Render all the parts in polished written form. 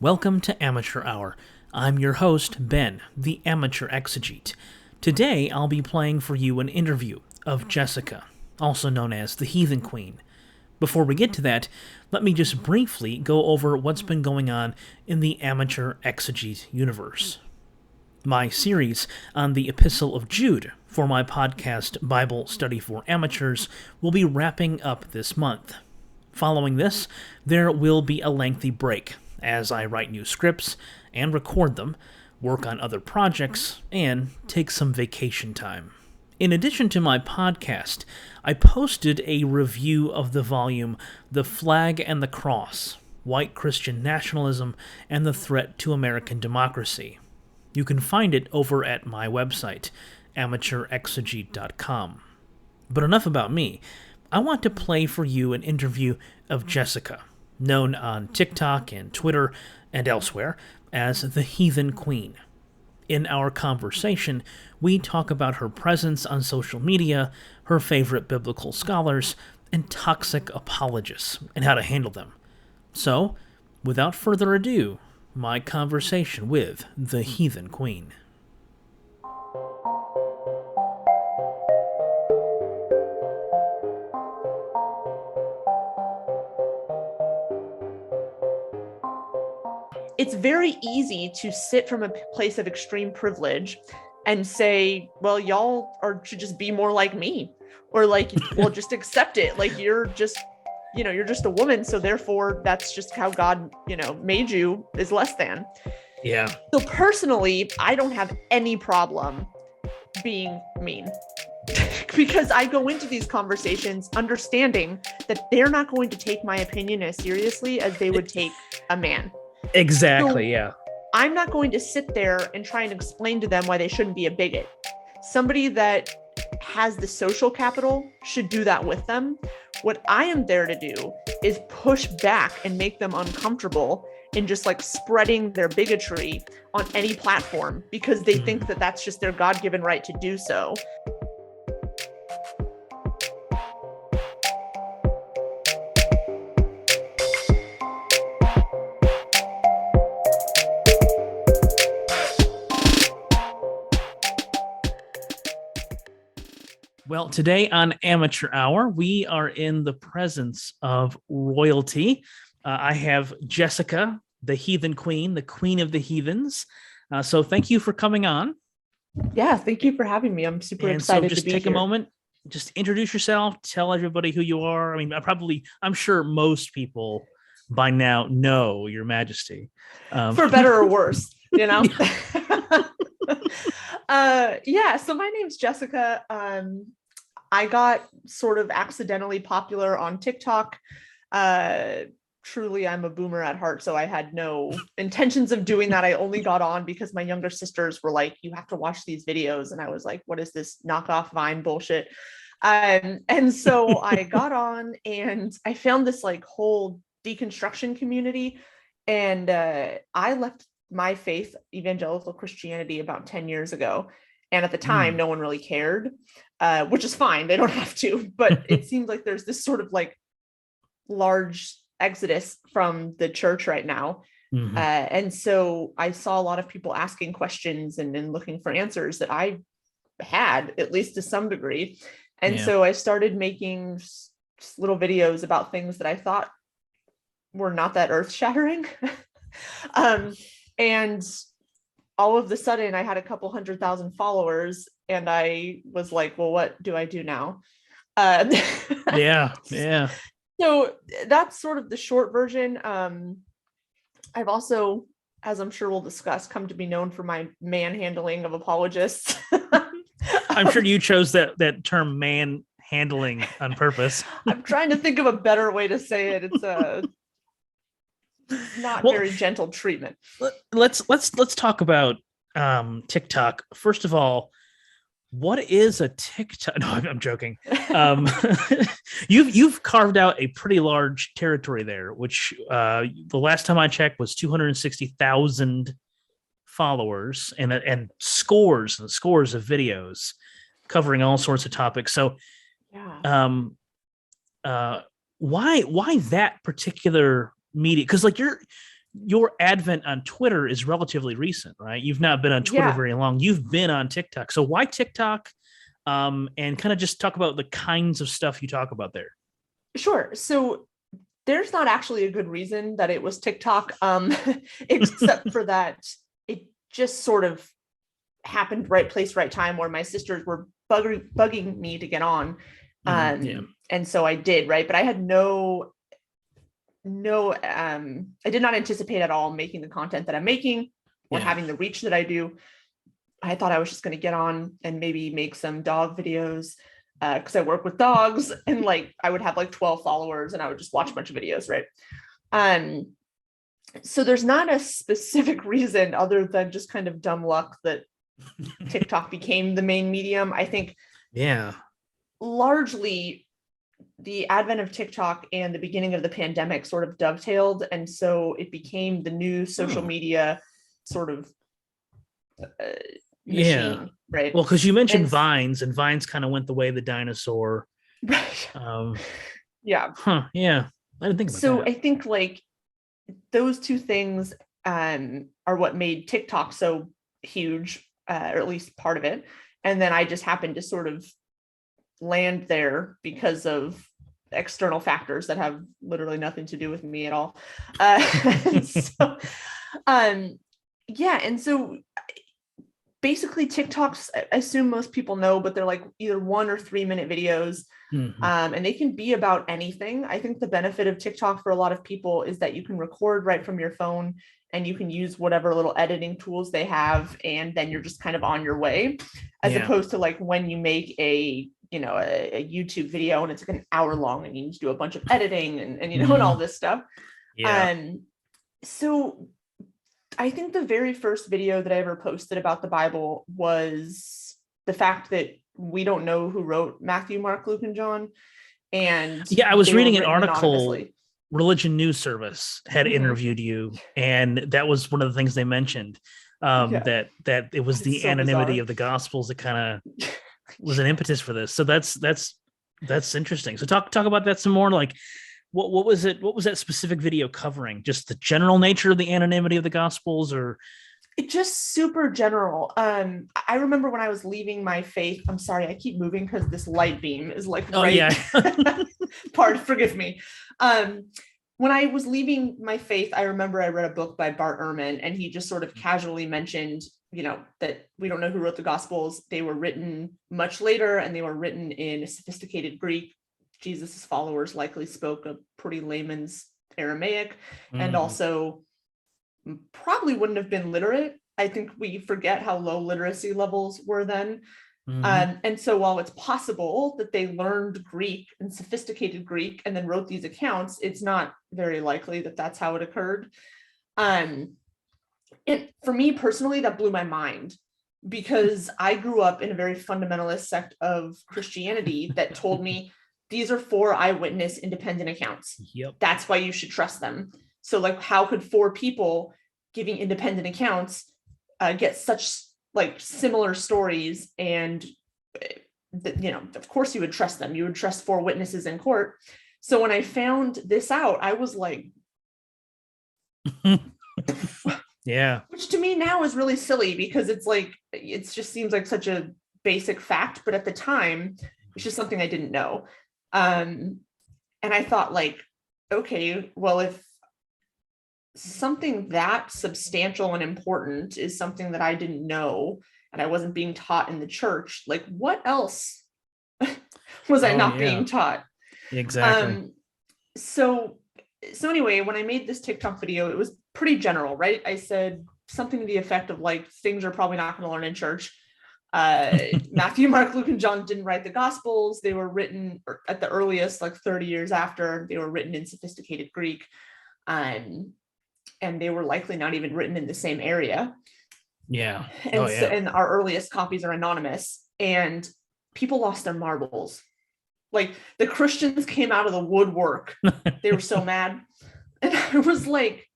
Welcome to Amateur Hour. I'm your host, Ben, the Amateur Exegete. Today, I'll be playing for you an interview of Jesseca, also known as the Heathen Queen. Before we get to that, let me just briefly go over what's been going on in the Amateur Exegete universe. My series on the Epistle of Jude for my podcast Bible Study for Amateurs will be wrapping up this month. Following this, there will be a lengthy break as I write new scripts and record them, work on other projects, and take some vacation time. In addition to my podcast, I posted a review of the volume The Flag and the Cross, White Christian Nationalism and the Threat to American Democracy. You can find it over at my website, amateurexegete.com. But enough about me. I want to play for you an interview of Jesseca, known on TikTok and Twitter and elsewhere as the Heathen Queen. In our conversation, we talk about her presence on social media, her favorite biblical scholars, and toxic apologists, and how to handle them. So, without further ado, my conversation with the Heathen Queen. It's very easy to sit from a place of extreme privilege and say, well, should just be more like me, or like, well, just accept it. Like, you're just a woman. So therefore that's just how God, made you, is less than. Yeah. So personally, I don't have any problem being mean because I go into these conversations understanding that they're not going to take my opinion as seriously as they would take a man. Exactly, So, yeah. I'm not going to sit there and try and explain to them why they shouldn't be a bigot. Somebody that has the social capital should do that with them. What I am there to do is push back and make them uncomfortable in just like spreading their bigotry on any platform because they think that that's just their God-given right to do so. Well, today on Amateur Hour, we are in the presence of royalty. I have Jesseca, the Heathen Queen, the Queen of the Heathens. So thank you for coming on. Yeah, thank you for having me. I'm super excited to be here. So just take a moment, just introduce yourself, tell everybody who you are. I mean, I'm sure most people by now know Your Majesty. For better or worse, Yeah. So my name's Jesseca. I got sort of accidentally popular on TikTok. Truly, I'm a boomer at heart, so I had no intentions of doing that. I only got on because my younger sisters were like, you have to watch these videos. And I was like, what is this knockoff Vine bullshit? And so I got on and I found this like whole deconstruction community. And I left my faith, evangelical Christianity, about 10 years ago. And at the time, no one really cared, which is fine. They don't have to. But it seems like there's this sort of like large exodus from the church right now. And so I saw a lot of people asking questions and looking for answers that I had, at least to some degree. And so I started making little videos about things that I thought were not that earth-shattering. And all of a sudden I had a couple 100,000 followers and I was like, well, what do I do now? Yeah. So that's sort of the short version. I've also, as I'm sure we'll discuss, come to be known for my manhandling of apologists. I'm sure you chose that term manhandling on purpose. I'm trying to think of a better way to say it. It's not very gentle treatment. Let's talk about TikTok. First of all, what is a TikTok? No, I'm joking. You've carved out a pretty large territory there, which the last time I checked was 260,000 followers and scores and scores of videos covering all sorts of topics. So, why that particular media? Because like your advent on Twitter is relatively recent, right? You've not been on Twitter very long. You've been on TikTok. So why TikTok? And kind of just talk about the kinds of stuff you talk about there. Sure. So there's not actually a good reason that it was TikTok, except for that it just sort of happened right place, right time, where my sisters were bugging me to get on. And so I did, right? But I had I did not anticipate at all making the content that I'm making or having the reach that I do. I thought I was just going to get on and maybe make some dog videos, because I work with dogs, and like I would have like 12 followers and I would just watch a bunch of videos, right? So there's not a specific reason other than just kind of dumb luck that TikTok became the main medium. I think largely the advent of TikTok and the beginning of the pandemic sort of dovetailed, and so it became the new social media sort of machine, right? Well, because you mentioned Vines, and Vines kind of went the way of the dinosaur. Right. Yeah. I didn't think about so that. I think like those two things are what made TikTok so huge, or at least part of it. And then I just happened to sort of land there because of external factors that have literally nothing to do with me at all. And so basically TikToks, I assume most people know, but they're like either 1 or 3 minute videos. And they can be about anything. I think the benefit of TikTok for a lot of people is that you can record right from your phone, and you can use whatever little editing tools they have, and then you're just kind of on your way, as opposed to like when you make a YouTube video and it's like an hour long and you need to do a bunch of editing and and all this stuff. So I think the very first video that I ever posted about the Bible was the fact that we don't know who wrote Matthew, Mark, Luke, and John. And I was reading an article. Religion News Service had interviewed you, and that was one of the things they mentioned, that it was the anonymity bizarre of the Gospels that kind of was an impetus for this. So that's interesting. So talk about that some more. Like, what was it? What was that specific video covering? Just the general nature of the anonymity of the Gospels, or it just super general. I remember when I was leaving my faith. I'm sorry, I keep moving because this light beam is like forgive me. When I was leaving my faith, I remember I read a book by Bart Ehrman, and he just sort of casually mentioned, that we don't know who wrote the Gospels. They were written much later, and they were written in a sophisticated Greek. Jesus's followers likely spoke a pretty layman's Aramaic, and also probably wouldn't have been literate. I think we forget how low literacy levels were then. And so while it's possible that they learned Greek and sophisticated Greek and then wrote these accounts, it's not very likely that that's how it occurred. And for me personally, that blew my mind, because I grew up in a very fundamentalist sect of Christianity that told me these are 4 eyewitness independent accounts. That's why you should trust them. So like, how could 4 people giving independent accounts get such like similar stories? And of course you would trust them. You would trust 4 witnesses in court. So when I found this out, I was like, which to me now is really silly, because it's like, it just seems like such a basic fact, but at the time it's just something I didn't know. And I thought like, okay, well, if something that substantial and important is something that I didn't know and I wasn't being taught in the church, like what else was I not being taught? Exactly. So anyway, when I made this TikTok video, it was pretty general, right? I said something to the effect of like, things are probably not going to learn in church. Matthew, Mark, Luke, and John didn't write the Gospels. They were written at the earliest, like 30 years after. They were written in sophisticated Greek. And they were likely not even written in the same area. And our earliest copies are anonymous, and people lost their marbles. Like the Christians came out of the woodwork. They were so mad. And I was like,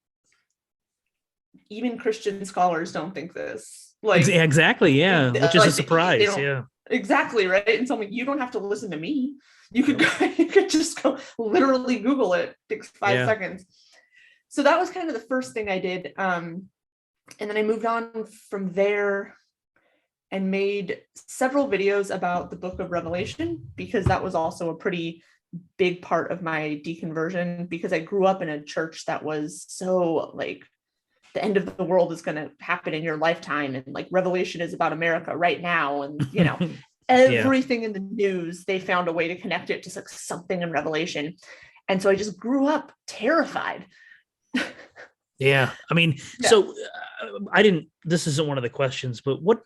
even Christian scholars don't think this. Like exactly, which is a surprise. Exactly, right. And so I'm like, you don't have to listen to me. You could just go literally Google it. It takes 5 seconds. So that was kind of the first thing I did. And then I moved on from there and made several videos about the book of Revelation, because that was also a pretty big part of my deconversion, because I grew up in a church that was so like, the end of the world is going to happen in your lifetime. And like Revelation is about America right now. And, you know, everything in the news, they found a way to connect it to like something in Revelation. And so I just grew up terrified. Yeah. I mean, so this isn't one of the questions, but what,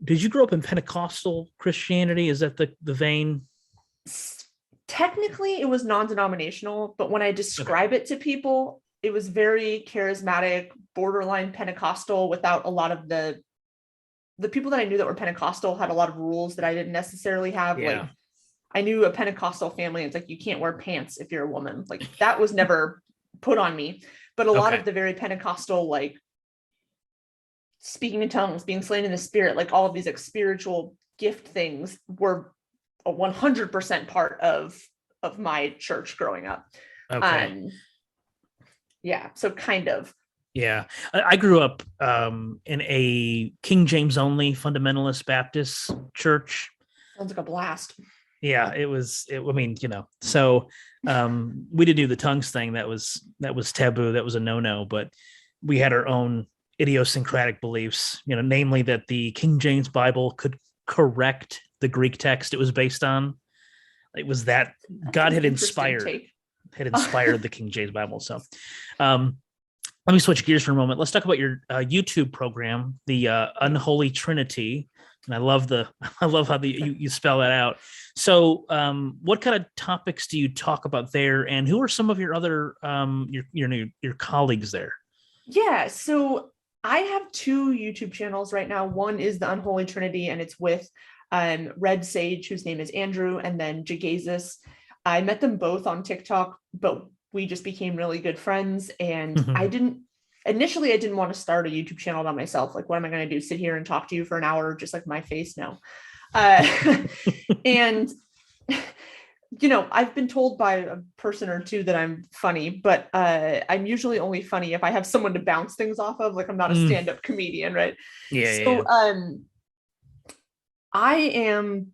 did you grow up in Pentecostal Christianity? Is that the vein? Technically, it was non-denominational, but when I describe it to people, it was very charismatic, borderline Pentecostal, without a lot of the people that I knew that were Pentecostal had a lot of rules that I didn't necessarily have. Like, I knew a Pentecostal family. It's like, you can't wear pants if you're a woman. Like, that was never put on me. But a lot of the very Pentecostal, like speaking in tongues, being slain in the spirit, like all of these like spiritual gift things were a 100% part of my church growing up. So kind of. Yeah, I grew up in a King James only fundamentalist Baptist church. Sounds like a blast. Yeah, it was. I mean, you know, so we didn't do the tongues thing. That was taboo. That was a no-no. But we had our own idiosyncratic beliefs. You know, namely that the King James Bible could correct the Greek text it was based on. It was that God had inspired the King James Bible. So, let me switch gears for a moment. Let's talk about your YouTube program, the Unholy Trinity. And I love how you spell that out. So, what kind of topics do you talk about there, and who are some of your other your colleagues there? Yeah, so I have two YouTube channels right now. One is the Unholy Trinity, and it's with Red Sage, whose name is Andrew, and then Jesseca. I met them both on TikTok, but we just became really good friends. And I didn't want to start a YouTube channel by myself. Like, what am I going to do? Sit here and talk to you for an hour, just like my face? No. And, you know, I've been told by a person or two that I'm funny, but I'm usually only funny if I have someone to bounce things off of. Like, I'm not a stand-up comedian, right? I am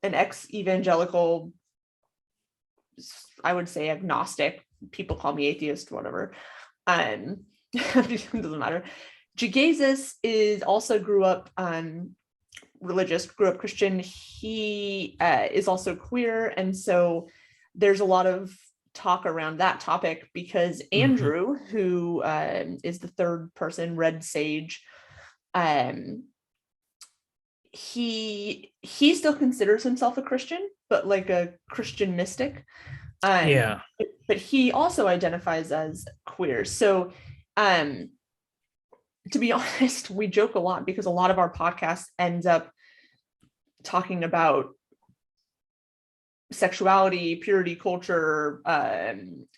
an ex-evangelical, I would say agnostic. People call me atheist, whatever. It doesn't matter. Jesseca is also grew up religious, grew up Christian. He is also queer. And so there's a lot of talk around that topic, because Andrew, who is the third person, Red Sage, he still considers himself a Christian, but like a Christian mystic. But he also identifies as queer. So to be honest, we joke a lot, because a lot of our podcast ends up talking about sexuality, purity culture,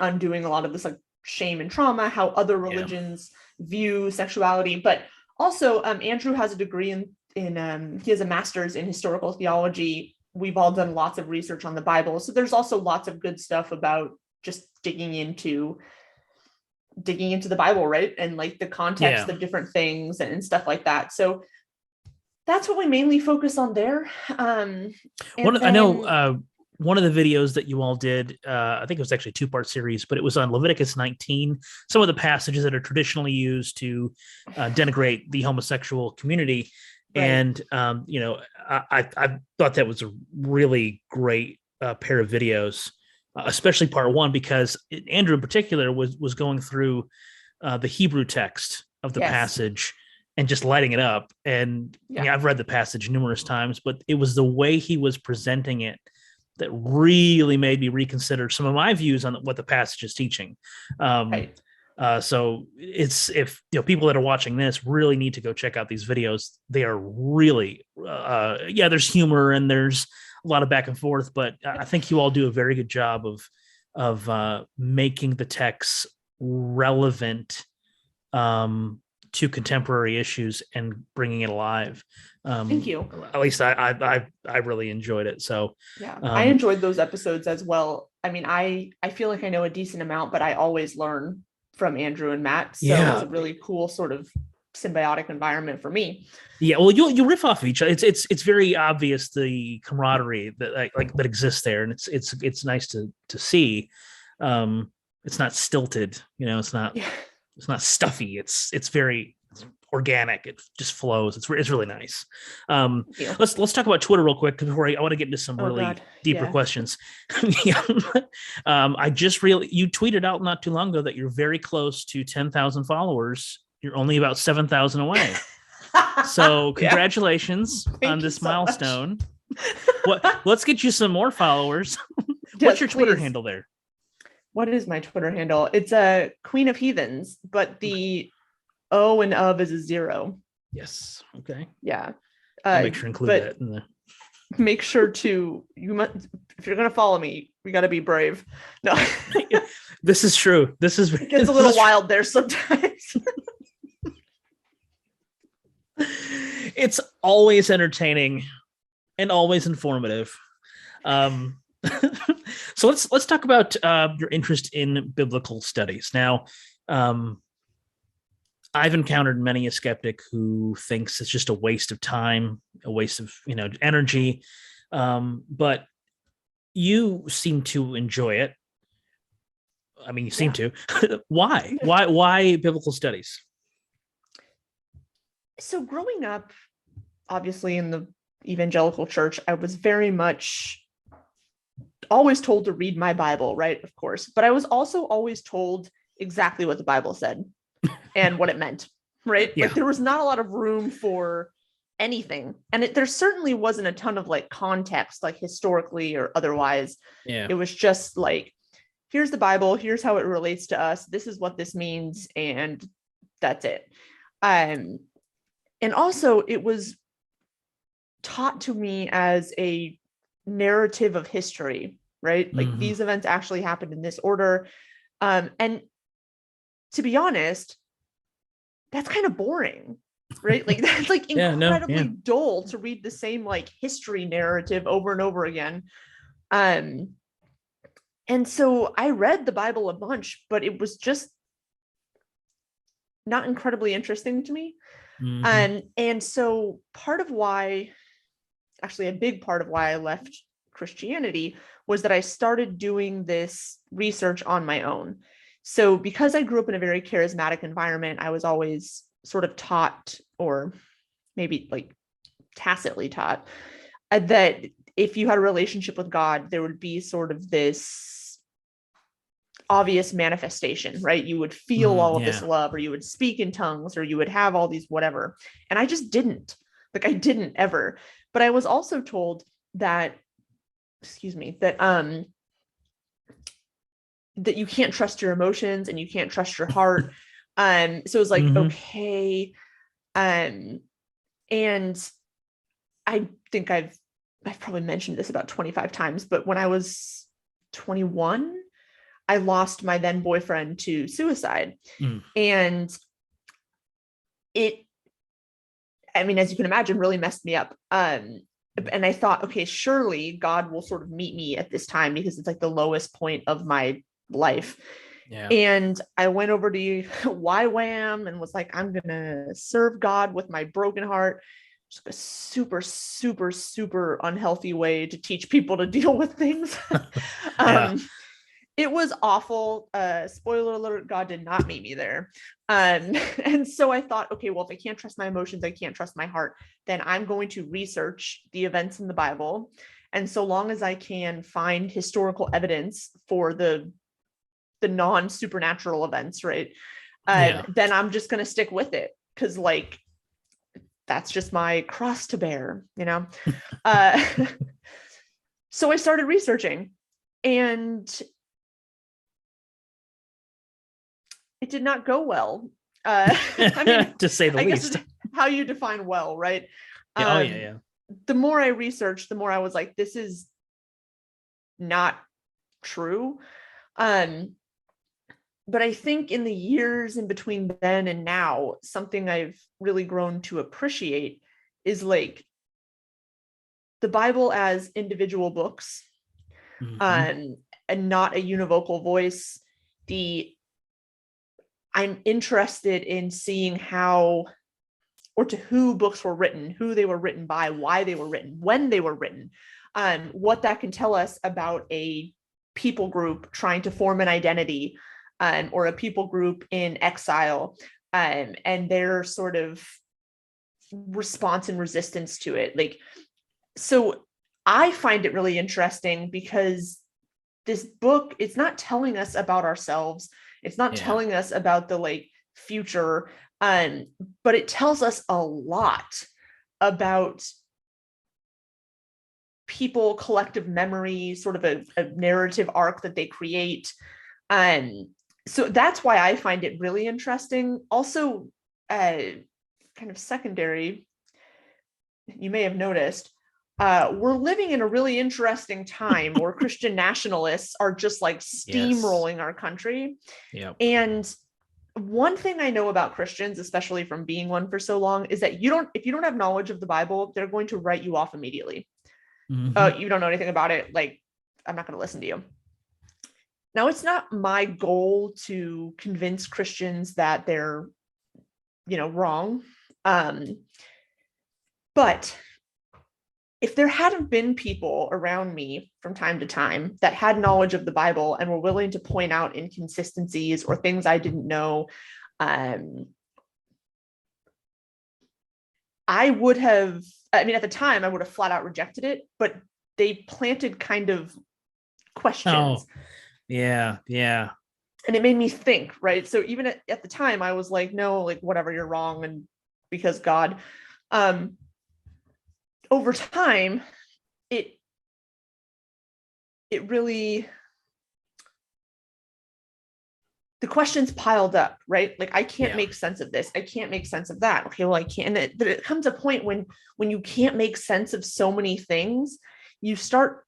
undoing a lot of this like shame and trauma, how other religions view sexuality. But also Andrew has a degree in he has a master's in historical theology. We've all done lots of research on the Bible. So there's also lots of good stuff about just digging into the Bible, right? And like the context of different things and stuff like that. So that's what we mainly focus on there. I know one of the videos that you all did, I think it was actually a 2-part series, but it was on Leviticus 19, some of the passages that are traditionally used to denigrate the homosexual community. Right. And, you know, I thought that was a really great pair of videos, especially part 1, because Andrew in particular was going through the Hebrew text of the passage and just lighting it up. And I've read the passage numerous times, but it was the way he was presenting it that really made me reconsider some of my views on what the passage is teaching. Right. So if people that are watching this really need to go check out these videos. They are really, there's humor and there's a lot of back and forth, but I think you all do a very good job of making the text relevant to contemporary issues and bringing it alive. Thank you. At least I really enjoyed it. So I enjoyed those episodes as well. I mean, I feel like I know a decent amount, but I always learn from Andrew and Matt. So Yeah. it's a really cool sort of symbiotic environment for me. Yeah, well, you riff off of each other. It's very obvious the camaraderie that that exists there, and it's nice to see. It's not stilted, it's not Yeah. it's not stuffy. It's very organic. It just flows. It's really nice. Let's talk about Twitter real quick before I want to get into some really deeper questions. Yeah. I just you tweeted out not too long ago that you're very close to 10,000 followers. You're only about 7,000 away. So congratulations on this milestone. Let's get you some more followers. What's your Twitter handle there? What is my Twitter handle? It's a Queen of Heathens, but the O and of is a 0. Yes. Okay. Yeah. I'll make sure to include that in there. Make sure to, if you're going to follow me, we got to be brave. No. This is true. It gets a little wild there sometimes. It's always entertaining and always informative. So let's talk about your interest in biblical studies. Now, I've encountered many a skeptic who thinks it's just a waste of time, a waste of energy, but you seem to enjoy it. I mean, you seem to. Why? Why biblical studies? So growing up, obviously in the evangelical church, I was very much always told to read my Bible, right? Of course. But I was also always told exactly what the Bible said and what it meant, right? Yeah. Like there was not a lot of room for anything. And there certainly wasn't a ton of like context, like historically or otherwise. Yeah. It was just like, here's the Bible, here's how it relates to us. This is what this means. And that's it. And also it was taught to me as a narrative of history, right? Like these events actually happened in this order. And to be honest, that's kind of boring, right? Like that's like incredibly dull to read the same like history narrative over and over again. And so I read the Bible a bunch, but it was just not incredibly interesting to me. And so part of why, actually a big part of why I left Christianity was that I started doing this research on my own. So because I grew up in a very charismatic environment, I was always sort of taught, or maybe like tacitly taught, that if you had a relationship with God, there would be sort of this obvious manifestation, right? You would feel all of this love, or you would speak in tongues, or you would have all these whatever. And I just didn't. Like I didn't ever. But I was also told that, that you can't trust your emotions and you can't trust your heart. So it was like, okay. And I think I've probably mentioned this about 25 times, but when I was 21, I lost my then boyfriend to suicide. And it, I mean, as you can imagine, really messed me up. And I thought, okay, surely God will sort of meet me at this time because it's like the lowest point of my life. Yeah. And I went over to YWAM and was like, I'm going to serve God with my broken heart. Just a super, super, super unhealthy way to teach people to deal with things. It was awful. Spoiler alert, God did not meet me there. And so I thought, okay, well, if I can't trust my emotions, I can't trust my heart, then I'm going to research the events in the Bible. And so long as I can find historical evidence for the non-supernatural events, right? Then I'm just going to stick with it. Cause like, that's just my cross to bear, So I started researching, and it did not go well. I mean, to say the least. How you define well, right? The more I researched, the more I was like, this is not true. But I think in the years in between then and now, something I've really grown to appreciate is like the Bible as individual books, and not a univocal voice. I'm interested in seeing how or to who books were written, who they were written by, why they were written, when they were written, what that can tell us about a people group trying to form an identity, or a people group in exile, and their sort of response and resistance to it. Like, so I find it really interesting because this book, it's not telling us about ourselves. It's not telling us about the like future, but it tells us a lot about people, collective memory, sort of a narrative arc that they create. So that's why I find it really interesting. Also, kind of secondary, you may have noticed, we're living in a really interesting time where Christian nationalists are just like steamrolling our country. Yeah. And one thing I know about Christians, especially from being one for so long, is that if you don't have knowledge of the Bible, they're going to write you off immediately. Mm-hmm. You don't know anything about it. Like, I'm not going to listen to you. Now, it's not my goal to convince Christians that they're, wrong. But if there hadn't been people around me from time to time that had knowledge of the Bible and were willing to point out inconsistencies or things I didn't know, I would have, at the time, I would have flat out rejected it, but they planted kind of questions. Oh, yeah. And it made me think, right? So even at the time, I was like, no, like, whatever, you're wrong. And because God, over time, it really, the questions piled up, right? Like, I can't make sense of this. I can't make sense of that. Okay, well, I can't. And it comes a point when you can't make sense of so many things, you start,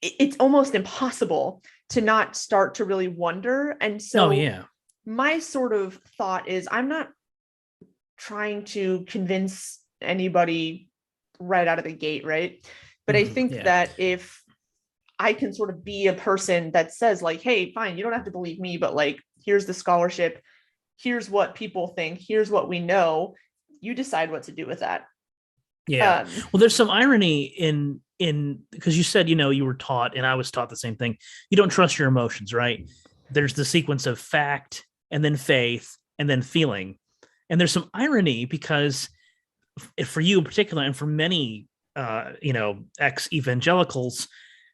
it's almost impossible to not start to really wonder. And so my sort of thought is, I'm not trying to convince anybody right out of the gate, right? But I think that if I can sort of be a person that says like, hey, fine, you don't have to believe me, but like, here's the scholarship, here's what people think, here's what we know, you decide what to do with that. Well, there's some irony in because you said, you were taught, and I was taught the same thing, you don't trust your emotions, right? There's the sequence of fact and then faith and then feeling. And there's some irony because for you in particular, and for many, ex-evangelicals,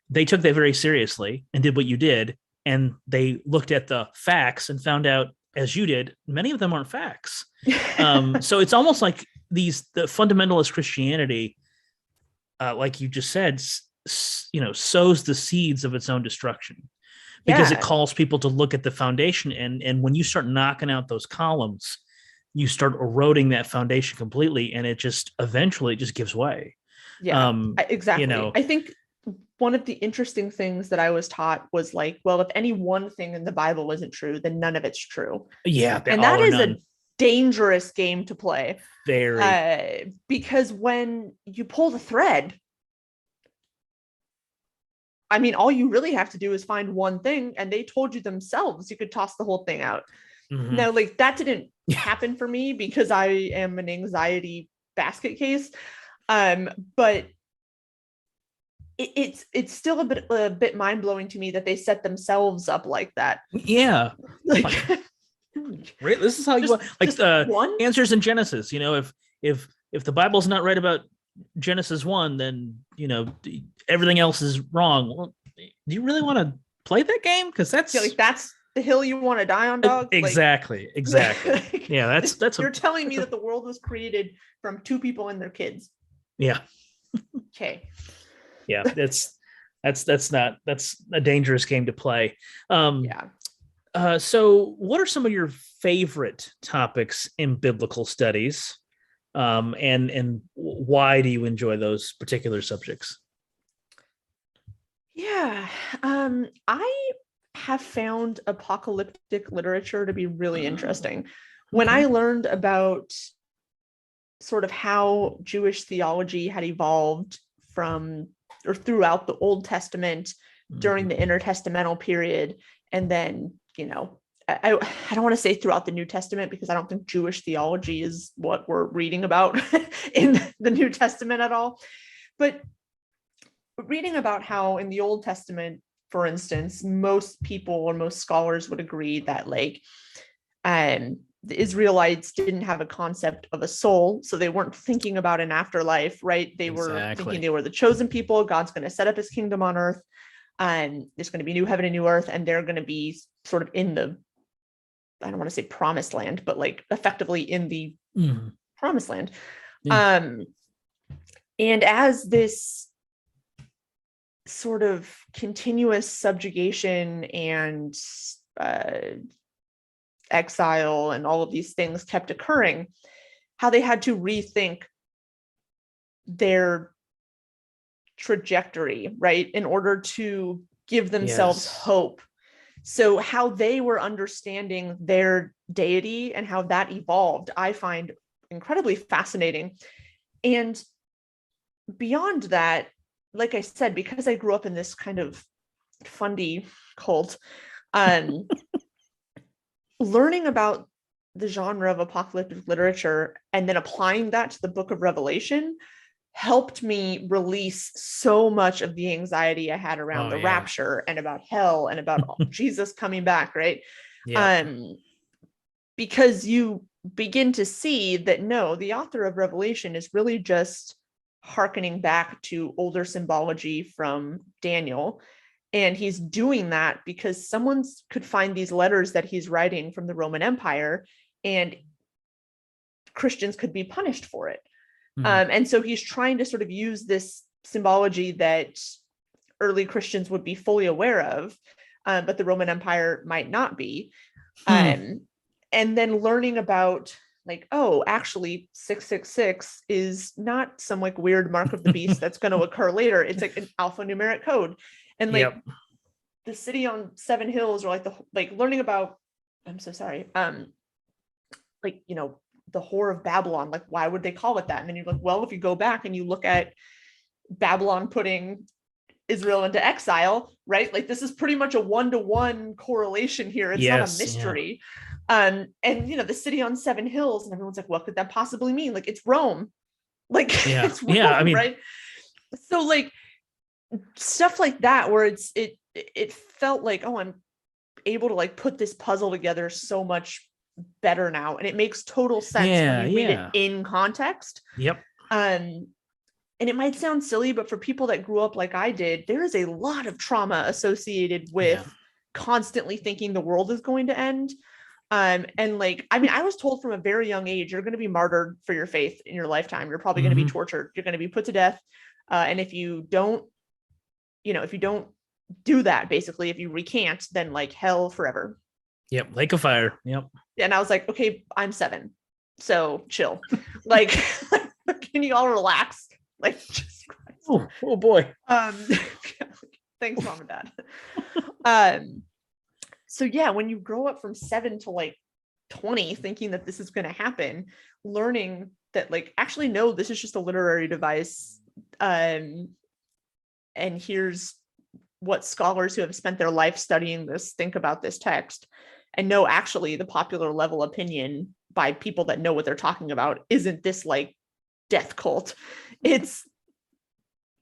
they took that very seriously and did what you did. And they looked at the facts and found out, as you did, many of them aren't facts. So it's almost like the fundamentalist Christianity, like you just said, sows the seeds of its own destruction, because it calls people to look at the foundation. And when you start knocking out those columns, you start eroding that foundation completely, and it just eventually just gives way. Exactly. I think one of the interesting things that I was taught was like, well, if any one thing in the Bible isn't true, then none of it's true. And that is a dangerous game to play. Very. Because when you pull the thread, all you really have to do is find one thing, and they told you themselves you could toss the whole thing out. Mm-hmm. Now, like, that didn't happen for me because I am an anxiety basket case. But it's still a bit mind-blowing to me that they set themselves up like that. Yeah. Like, right? This is how you like the answers in Genesis. If the Bible's not right about Genesis 1, then everything else is wrong. Well, do you really want to play that game? Because that's the hill you want to die on, dog. Exactly. Yeah, that's you're telling me that the world was created from two people and their kids. Yeah. Okay. Yeah, that's a dangerous game to play. So what are some of your favorite topics in biblical studies? And why do you enjoy those particular subjects? I have found apocalyptic literature to be really interesting. When I learned about sort of how Jewish theology had evolved from or throughout the Old Testament during the intertestamental period, And then, I don't want to say throughout the New Testament, because I don't think Jewish theology is what we're reading about in the New Testament at all. But reading about how in the Old Testament, for instance, most people or most scholars would agree that the Israelites didn't have a concept of a soul, so they weren't thinking about an afterlife, right? They were thinking they were the chosen people. God's going to set up his kingdom on earth, and there's going to be new heaven and new earth, and they're going to be sort of in the, I don't want to say promised land, but like effectively in the promised land. Yeah. And as this sort of continuous subjugation and exile and all of these things kept occurring, how they had to rethink their trajectory, right, in order to give themselves hope. So how they were understanding their deity and how that evolved, I find incredibly fascinating. And beyond that, like I said, because I grew up in this kind of fundy cult, learning about the genre of apocalyptic literature and then applying that to the book of Revelation helped me release so much of the anxiety I had around the rapture and about hell and about Jesus coming back, right? Yeah. Because you begin to see that, no, the author of Revelation is really just hearkening back to older symbology from Daniel. And he's doing that because someone could find these letters that he's writing from the Roman Empire, and Christians could be punished for it. And so he's trying to sort of use this symbology that early Christians would be fully aware of, but the Roman Empire might not be. And then learning about like, oh, actually 666 is not some like weird mark of the beast that's going to occur later. It's like an alphanumeric code. And like the city on 7 hills, or like learning about, I'm so sorry. Like, the whore of Babylon, like, why would they call it that? And then you're like, well, if you go back and you look at Babylon putting Israel into exile, right? Like, this is pretty much a 1-to-1 correlation here. It's not a mystery. Yeah. And the city on 7 hills, and everyone's like, what could that possibly mean? Like, it's Rome. Like, it's Rome, I mean, right? So like stuff like that, where it felt like, oh, I'm able to like put this puzzle together so much better now, and it makes total sense when you read it in context. And it might sound silly, but for people that grew up like I did, there is a lot of trauma associated with constantly thinking the world is going to end. And like, I mean, I was told from a very young age, you're going to be martyred for your faith in your lifetime. You're probably going to be tortured. You're going to be put to death. And if you don't do that, basically, if you recant, then like hell forever. Yep. Lake of fire. Yep. And I was like, okay, I'm 7. So chill. Like, can you all relax? Like, just oh boy. Thanks, Mom and Dad. So yeah, when you grow up from 7 to like 20, thinking that this is going to happen, learning that like, actually, no, this is just a literary device. And here's what scholars who have spent their life studying this think about this text. And no, actually, the popular level opinion by people that know what they're talking about isn't this like death cult. It's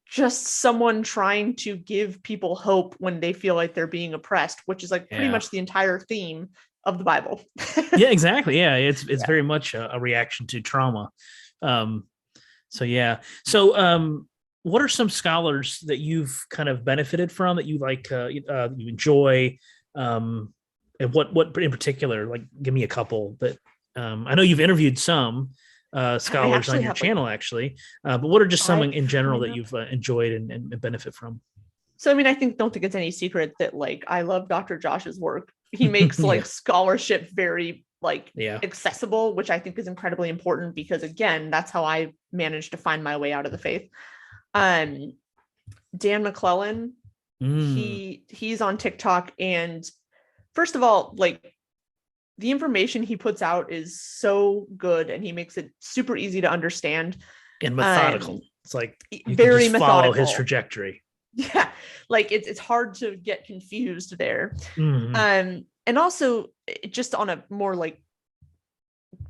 just someone trying to give people hope when they feel like they're being oppressed, which is like pretty much the entire theme of the Bible. Yeah, exactly. Yeah, it's very much a reaction to trauma. So what are some scholars that you've kind of benefited from, that you like, you enjoy, and what in particular? Like, give me a couple that I know you've interviewed some scholars on your channel, actually, but what are just some in general that you've enjoyed and benefit from? So, I mean, don't think it's any secret that like I love Dr. Josh's work. He makes like scholarship very like accessible, which I think is incredibly important, because again, that's how I managed to find my way out of the faith. Dan McClellan, he's on TikTok, and first of all, like the information he puts out is so good, and he makes it super easy to understand and methodical. It's like you very can just methodical. follow his trajectory. Yeah, like it's hard to get confused there. Mhm. And also just on a more like,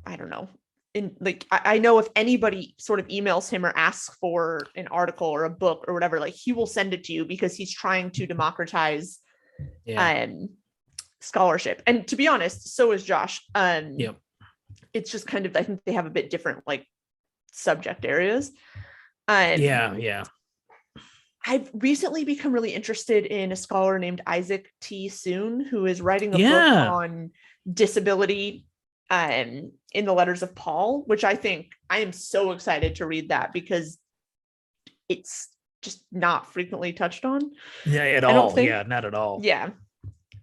I don't know, in like I know if anybody sort of emails him or asks for an article or a book or whatever, like he will send it to you because he's trying to democratize Yeah. um scholarship. And to be honest, so is Josh. Yep. It's just kind of, I think they have a bit different like subject areas. Um Yeah. Yeah. I've recently become really interested in a scholar named Isaac T. Soon, who is writing a book Yeah. on disability in the letters of Paul, which I think I am so excited to read that because it's just not frequently touched on. Yeah. At I don't all. think. Yeah. Not at all. Yeah.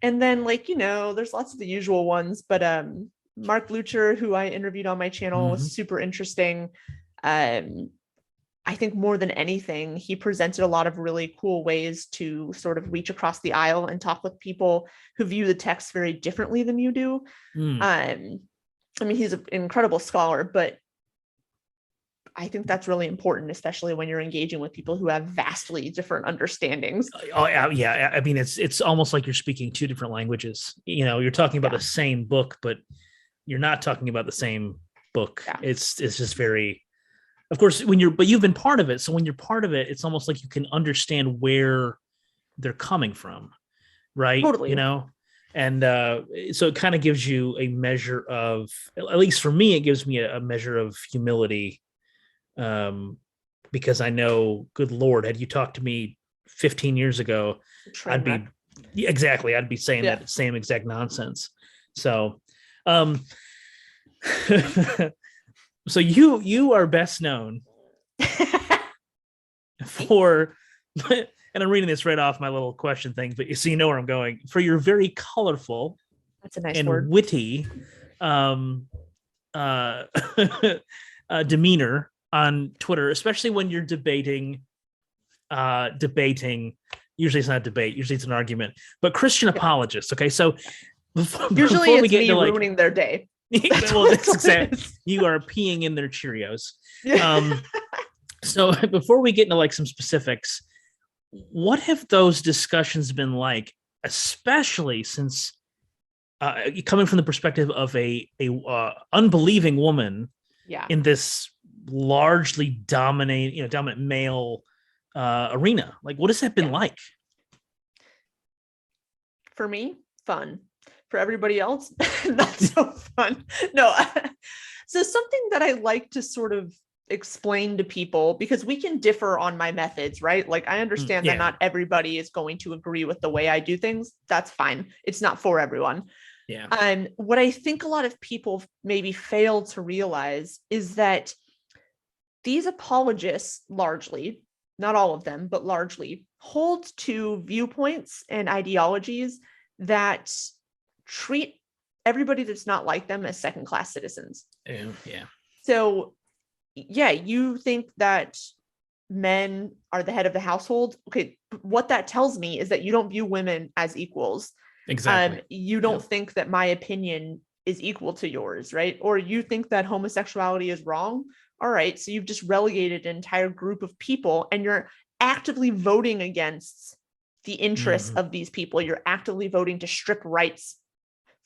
And then like, there's lots of the usual ones, but Mark Lucher, who I interviewed on my channel, Mhm. was super interesting. I think more than anything, he presented a lot of really cool ways to sort of reach across the aisle and talk with people who view the text very differently than you do. Mm. I mean, he's an incredible scholar, but I think that's really important, especially when you're engaging with people who have vastly different understandings. Oh yeah. I mean, it's almost like you're speaking two different languages. You're talking about Yeah. the same book, but you're not talking about the same book. Yeah. It's just very, of course, but you've been part of it. So when you're part of it, it's almost like you can understand where they're coming from, right? Totally. And so it kind of gives you a measure of, at least for me, it gives me a measure of humility, because I know, good Lord, had you talked to me 15 years ago, I'd be exactly, I'd be saying that same exact nonsense. So, so you are best known for, and I'm reading this right off my little question thing, but so you know where I'm going, for your very colorful, that's a nice and word, witty demeanor on Twitter, especially when you're debating. Usually it's not a debate, usually it's an argument, but Christian apologists. Okay, so usually it's me ruining their day. Well, that's exactly, you are peeing in their Cheerios. So before we get into like some specifics, what have those discussions been like, especially since coming from the perspective of a unbelieving woman in this largely dominant male arena? Like, what has that been like? For me, fun. For everybody else, not so fun. No. So something that I like to sort of explain to people, because we can differ on my methods, right? Like I understand that not everybody is going to agree with the way I do things. That's fine. It's not for everyone. Yeah. And what I think a lot of people maybe fail to realize is that these apologists largely, not all of them, but largely, hold to viewpoints and ideologies that treat everybody that's not like them as second-class citizens. Yeah. So, yeah, you think that men are the head of the household. Okay, what that tells me is that you don't view women as equals. Exactly. You don't think that my opinion is equal to yours, right? Or you think that homosexuality is wrong. All right, so you've just relegated an entire group of people and you're actively voting against the interests of these people. You're actively voting to strip rights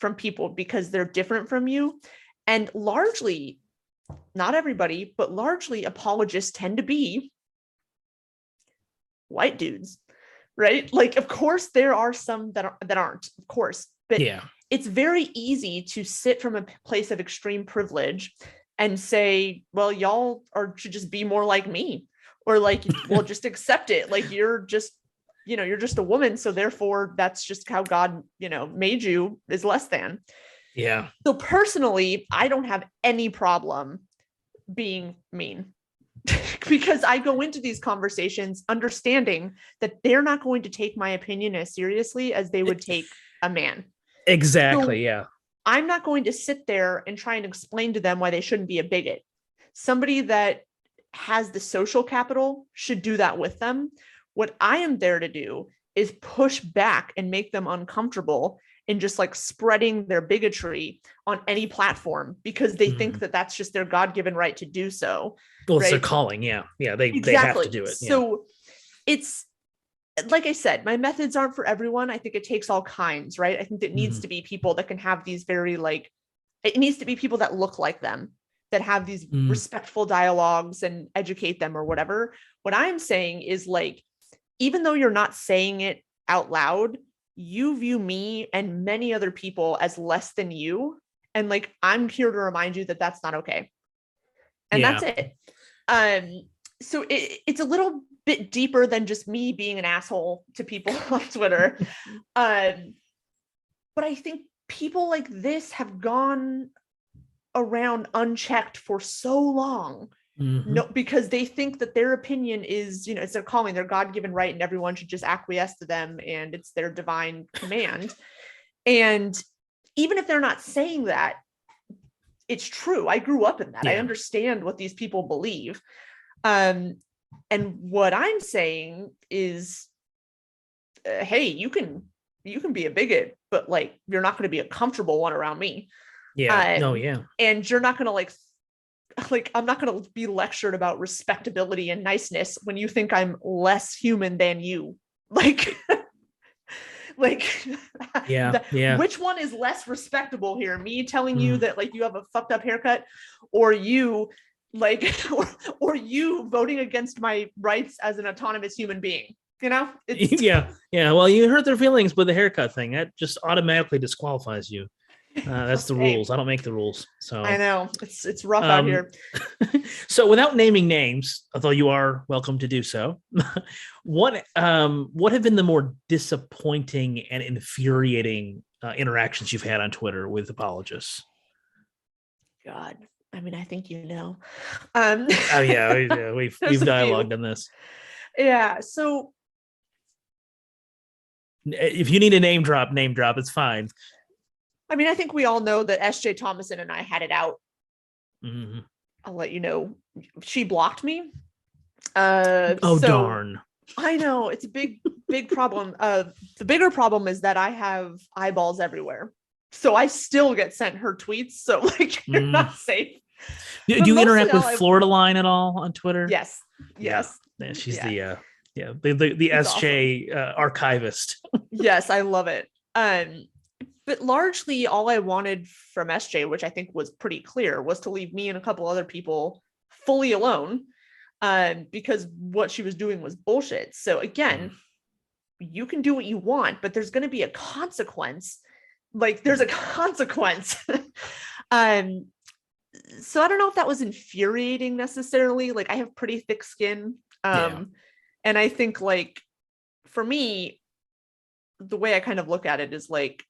from people because they're different from you. And largely, not everybody, but largely apologists tend to be white dudes, right? Like, of course, there are some that aren't, of course, but it's very easy to sit from a place of extreme privilege and say, well, y'all should just be more like me, or like, well, just accept it. Like, you're just a woman. So therefore that's just how God, made you, is less than. Yeah. So personally, I don't have any problem being mean because I go into these conversations understanding that they're not going to take my opinion as seriously as they would take a man. Exactly. So yeah. I'm not going to sit there and try and explain to them why they shouldn't be a bigot. Somebody that has the social capital should do that with them. What I am there to do is push back and make them uncomfortable in just like spreading their bigotry on any platform because they think that that's just their God-given right to do so. Well, it's their calling. Yeah. They have to do it. So it's like I said, my methods aren't for everyone. I think it takes all kinds, right? I think it needs to be people that can have these very like, it needs to be people that look like them, that have these respectful dialogues and educate them or whatever. What I'm saying is like, even though you're not saying it out loud, you view me and many other people as less than you. And like, I'm here to remind you that that's not okay. And that's it. So it's a little bit deeper than just me being an asshole to people on Twitter. But I think people like this have gone around unchecked for so long. No, because they think that their opinion is, it's their calling, their God-given right, and everyone should just acquiesce to them, and it's their divine command. And even if they're not saying that, it's true. I grew up in that. I understand what these people believe. And what I'm saying is, hey, you can be a bigot, but like, you're not going to be a comfortable one around me. And you're not going to like, I'm not going to be lectured about respectability and niceness when you think I'm less human than you. Like, which one is less respectable here? Me telling you that like you have a fucked up haircut, or you like, or you voting against my rights as an autonomous human being? It's... Well, you hurt their feelings with the haircut thing. That just automatically disqualifies you. That's the rules. I don't make the rules. So I know it's rough out here. So without naming names, although you are welcome to do so, what have been the more disappointing and infuriating interactions you've had on Twitter with apologists? God, I mean, I think we've dialogued on this. Yeah. So if you need a name drop, it's fine. I mean, I think we all know that S.J. Thomason and I had it out. I'll let you know. She blocked me. Darn. I know. It's a big problem. The bigger problem is that I have eyeballs everywhere. So I still get sent her tweets. So like, you're not safe. Do you interact with Florida Line at all on Twitter? Yes. Yeah, she's the SJ archivist. Yes, I love it. But largely all I wanted from SJ, which I think was pretty clear, was to leave me and a couple other people fully alone, because what she was doing was bullshit. So again, you can do what you want, but there's going to be a consequence. Like, there's a consequence. So I don't know if that was infuriating necessarily. Like, I have pretty thick skin. And I think, like, for me, the way I kind of look at it is like,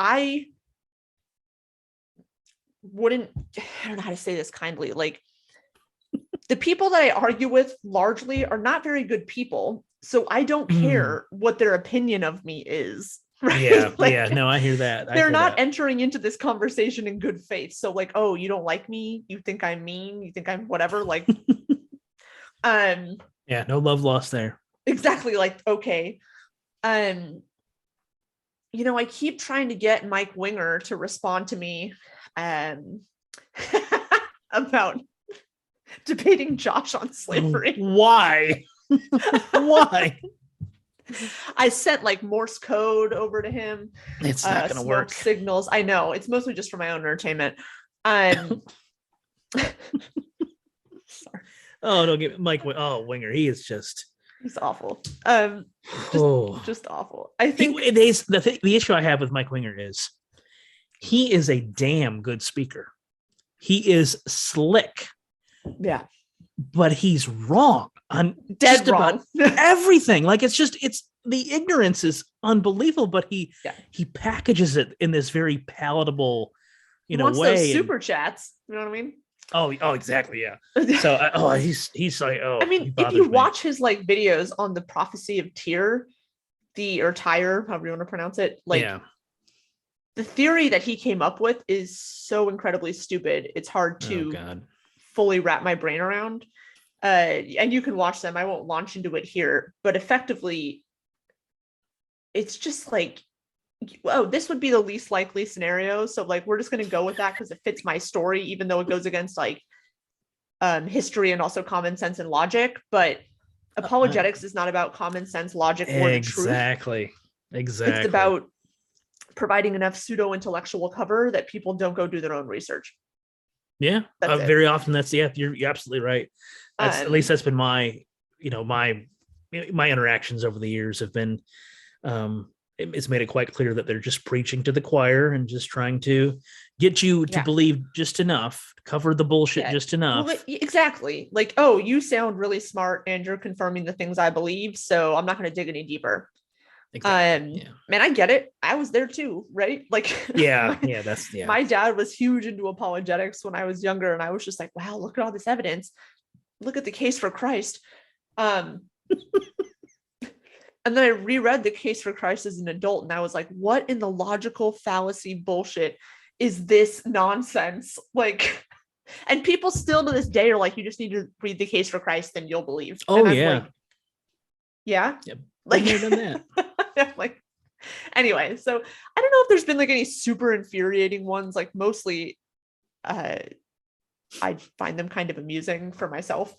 I don't know how to say this kindly. Like, the people that I argue with largely are not very good people. So I don't care what their opinion of me is. Right? Yeah. No, I hear that. They're not entering into this conversation in good faith. So like, oh, you don't like me? You think I'm mean? You think I'm whatever? Like, no love lost there. Exactly. Like, okay. I keep trying to get Mike Winger to respond to me about debating Josh on slavery. Why? Why? I sent like Morse code over to him. It's not going to work. Signals. I know. It's mostly just for my own entertainment. Sorry. Oh, don't get Mike. Oh, Winger. He's awful. Just awful. I think the issue I have with Mike Winger is he is a damn good speaker. He is slick. Yeah. But he's wrong on dead wrong about everything. Like, it's the ignorance is unbelievable, but he packages it in this very palatable, way. Those super chats. You know what I mean? Oh, exactly. Yeah. So, he's like, I mean, if you watch his like videos on the prophecy of Tyr, Tyre, however you want to pronounce it, like, the theory that he came up with is so incredibly stupid. It's hard to fully wrap my brain around. And you can watch them. I won't launch into it here, but effectively, it's just like, oh, this would be the least likely scenario. So like, we're just going to go with that because it fits my story, even though it goes against like history and also common sense and logic, but apologetics is not about common sense, logic, or the truth. Exactly. It's about providing enough pseudo-intellectual cover that people don't go do their own research. Yeah, very often that's you're absolutely right. That's at least that's been my my interactions over the years have been it's made it quite clear that they're just preaching to the choir and just trying to get you to believe just enough, cover the bullshit just enough. Well, exactly. Like, oh, you sound really smart and you're confirming the things I believe, so I'm not going to dig any deeper. Exactly. Man, I get it. I was there too, right? Like, my dad was huge into apologetics when I was younger, and I was just like, wow, look at all this evidence. Look at the case for Christ. And then I reread the case for Christ as an adult, and I was like, what in the logical fallacy bullshit is this nonsense? Like, and people still to this day are like, you just need to read the case for Christ and you'll believe. Oh, and yeah. Like, yeah. Yep. Like, done that. Like, anyway, so I don't know if there's been like any super infuriating ones. Like, mostly I find them kind of amusing for myself.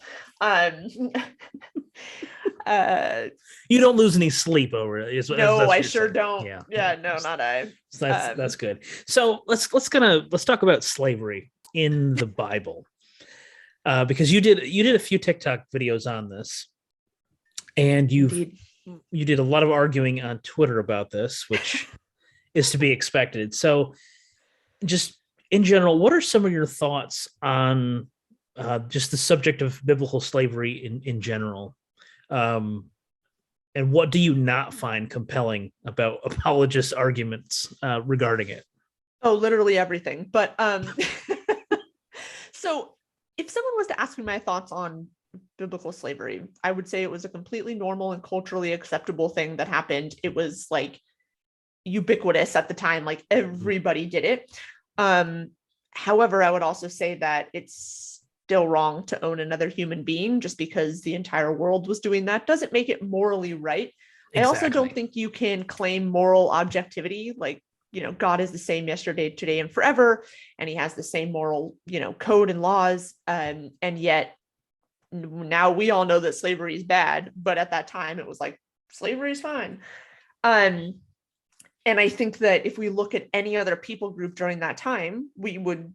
You don't lose any sleep over it. No, I sure don't. Yeah, no, not I. So that's good. So let's talk about slavery in the Bible, because you did a few TikTok videos on this, and you did a lot of arguing on Twitter about this, which is to be expected. So, just in general, what are some of your thoughts on just the subject of biblical slavery in general? And what do you not find compelling about apologist arguments regarding it? Oh, literally everything. But so if someone was to ask me my thoughts on biblical slavery, I would say it was a completely normal and culturally acceptable thing that happened. It was like ubiquitous at the time, like everybody did it. However, I would also say that it's still wrong to own another human being. Just because the entire world was doing that doesn't make it morally right. Exactly. I also don't think you can claim moral objectivity. Like, God is the same yesterday, today, and forever, and he has the same moral, code and laws. And yet now we all know that slavery is bad, but at that time it was like, slavery is fine. And I think that if we look at any other people group during that time, we would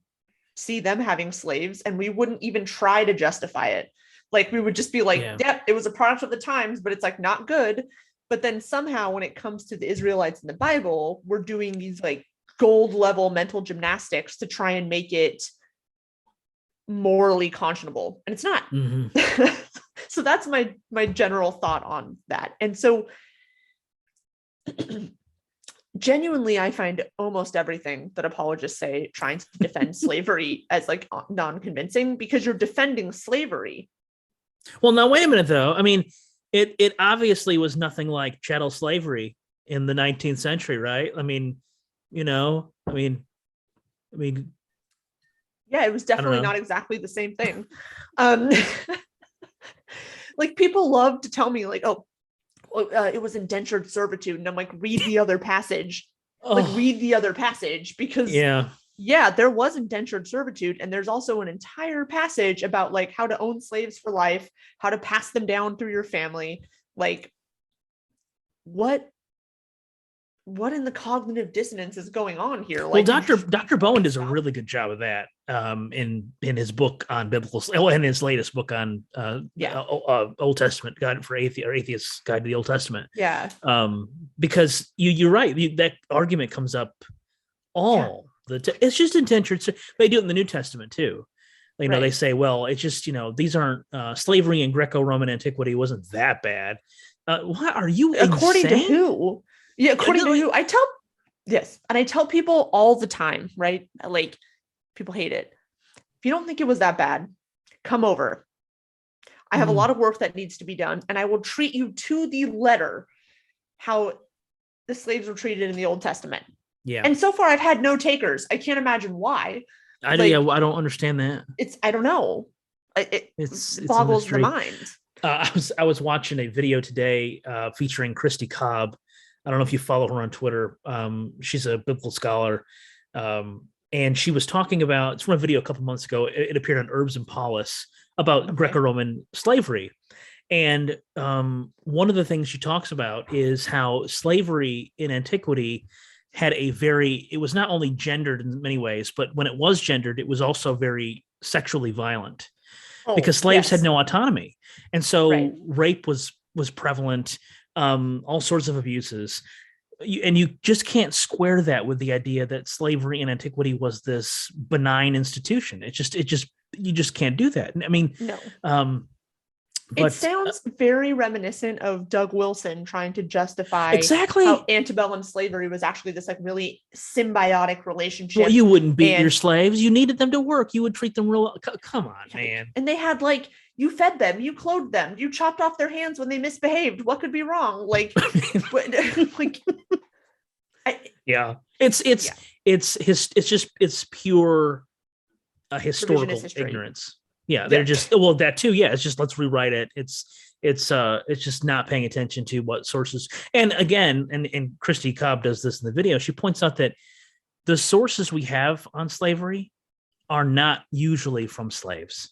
see them having slaves and we wouldn't even try to justify it. Like, we would just be like, yep, it was a product of the times, but it's like not good. But then somehow when it comes to the Israelites in the Bible, we're doing these like gold level mental gymnastics to try and make it morally conscionable. And it's not. Mm-hmm. So that's my general thought on that. And so genuinely, I find almost everything that apologists say trying to defend slavery as like non-convincing, because you're defending slavery. Well, now wait a minute though. I mean, it obviously was nothing like chattel slavery in the 19th century, right? I mean, yeah, it was definitely not exactly the same thing. Like, people love to tell me like, oh, it was indentured servitude, and I'm like, read the other passage. Read the other passage, because there was indentured servitude, and there's also an entire passage about like how to own slaves for life, how to pass them down through your family. Like, what in the cognitive dissonance is going on here? Like, well, Dr. Bowen does a really good job of that in his book on biblical, and his latest book on Old Testament Guide for Atheists Guide to the Old Testament. Yeah. Because you're right. That argument comes up all it's just indentured. They do it in the New Testament too. They say, well, it's just, these aren't slavery in Greco-Roman antiquity wasn't that bad. What are you according insane? To who? Yeah, according to who? I tell people all the time, right? Like, people hate it. If you don't think it was that bad, come over. I have a lot of work that needs to be done, and I will treat you to the letter how the slaves were treated in the Old Testament. Yeah. And so far I've had no takers. I can't imagine why. I don't understand that. I don't know. It boggles the mind. I was watching a video today featuring Christy Cobb. I don't know if you follow her on Twitter. She's a biblical scholar. and she was talking about, it's from a video a couple months ago. It appeared on Herbs and Paulus about Greco-Roman slavery. And one of the things she talks about is how slavery in antiquity had it was not only gendered in many ways, but when it was gendered, it was also very sexually violent because slaves had no autonomy. And so rape was prevalent, all sorts of abuses. And you just can't square that with the idea that slavery in antiquity was this benign institution. You just can't do that. I mean, no. But, it sounds very reminiscent of Doug Wilson trying to justify how antebellum slavery was actually this like really symbiotic relationship. Well, you wouldn't beat your slaves. You needed them to work. You would treat them real. Come on, man. And they had like, you fed them, you clothed them, you chopped off their hands when they misbehaved. What could be wrong? Like, it's pure historical ignorance. Yeah, they're just that too. Yeah, it's just let's rewrite it. It's just not paying attention to what sources. And again, and Christy Cobb does this in the video. She points out that the sources we have on slavery are not usually from slaves.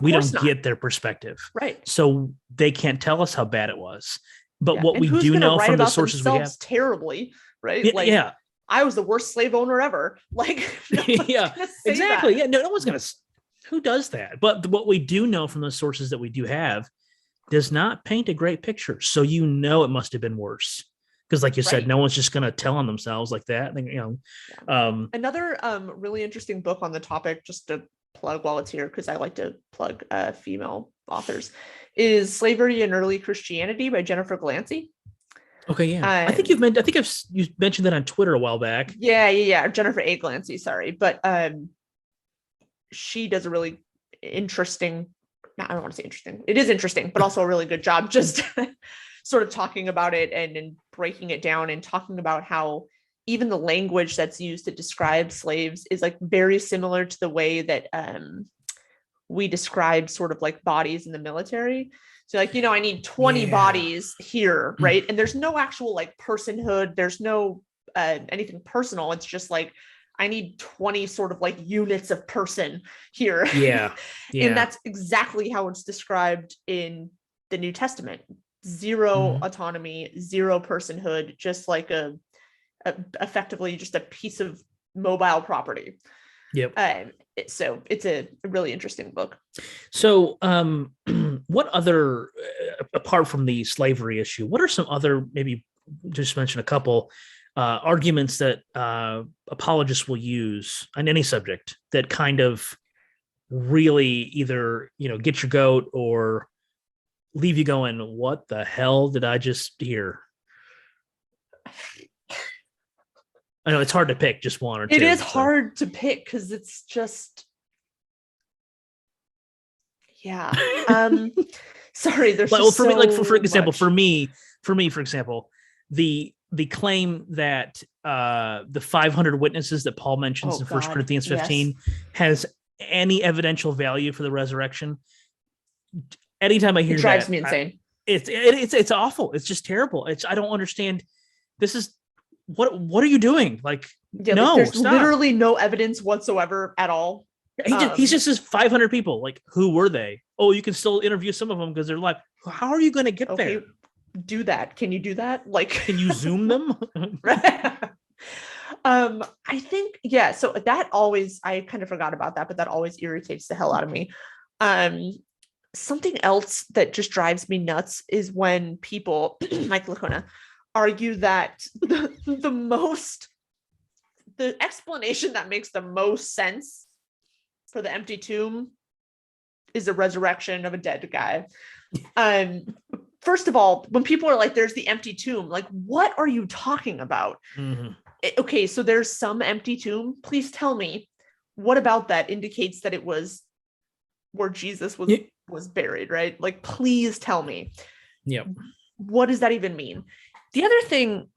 We don't get their perspective, right? So they can't tell us how bad it was. But what we do know from the sources we have, terribly, right? I was the worst slave owner ever. Like, exactly. Yeah, no one's gonna. Who does that? But what we do know from the sources that we do have does not paint a great picture. So it must have been worse. Because like you said, no one's just going to tell on themselves like that. Another really interesting book on the topic, just to plug while it's here, because I like to plug female authors, is Slavery in Early Christianity by Jennifer Glancy. Okay, yeah. I think you mentioned that on Twitter a while back. Yeah. Jennifer A. Glancy, sorry. But she does a really interesting, I don't want to say interesting, it is interesting, but also a really good job just sort of talking about it and breaking it down and talking about how even the language that's used to describe slaves is like very similar to the way that we describe sort of like bodies in the military. So like, I need 20 bodies here, right? And there's no actual like personhood. There's no anything personal. It's just like, I need 20 sort of like units of person here. Yeah. And that's exactly how it's described in the New Testament. Zero autonomy, zero personhood, just like effectively just a piece of mobile property. Yep. So it's a really interesting book. So what other, apart from the slavery issue, what are some other, maybe just mention a couple arguments that apologists will use on any subject that kind of really either, get your goat or leave you going, what the hell did I just hear? I know it's hard to pick just one or two. It is hard to pick because it's just, sorry. There's for me, like for example, for me, for example, the claim that the 500 witnesses that Paul mentions in 1 Corinthians 15 has any evidential value for the resurrection. Anytime I hear that, it drives me insane. It's awful. It's just terrible. I don't understand. This is what are you doing? Like, no, there's literally no evidence whatsoever at all. He just says 500 people. Like, who were they? Oh, you can still interview some of them because they're live. How are you going to get there? Do that. Can you do that? Like, can you zoom them? I think, so that always, I kind of forgot about that, but that always irritates the hell out of me. Something else that just drives me nuts is when people like Lacona argue that the explanation that makes the most sense for the empty tomb is the resurrection of a dead guy. First of all, when people are like, there's the empty tomb, like, what are you talking about? Okay, so there's some empty tomb. Please tell me, what about that indicates that it was where Jesus was buried, right? Like, please tell me. Yeah. What does that even mean? The other thing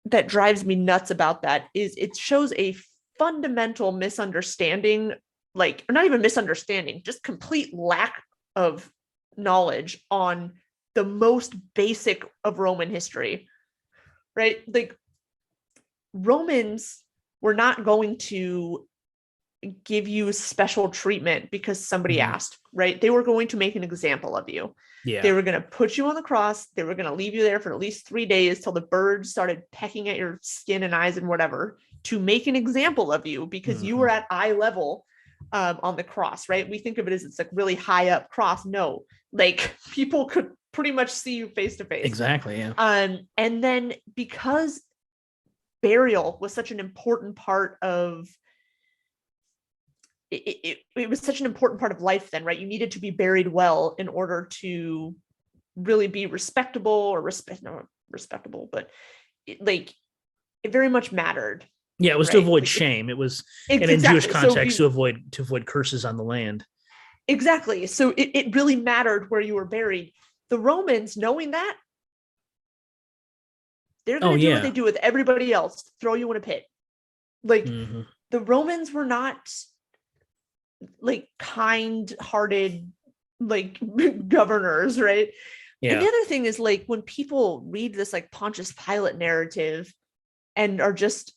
that drives me nuts about that is it shows a fundamental misunderstanding, like, or not even misunderstanding, just complete lack of knowledge on the most basic of Roman history, right? Like, Romans were not going to give you special treatment because somebody Mhm. asked, right? They were going to make an example of you. Yeah. They were going to put you on the cross. They were going to leave you there for at least 3 days till the birds started pecking at your skin and eyes and whatever, to make an example of you because you were at eye level on the cross, right? We think of it as it's like really high up cross. No, like people could pretty much see you face to face. Exactly. Yeah. And then because burial was such an important part of it was such an important part of life then, right? You needed to be buried well in order to really be respectable or not respectable, but it very much mattered. Yeah, it was right? to avoid shame. It was, and in exactly. Jewish context, to avoid curses on the land. Exactly. So it really mattered where you were buried. The Romans, knowing that, they're going to do what they do with everybody else, throw you in a pit. Like the Romans were not like kind-hearted like governors, right? Yeah. And the other thing is, like, when people read this like Pontius Pilate narrative and are just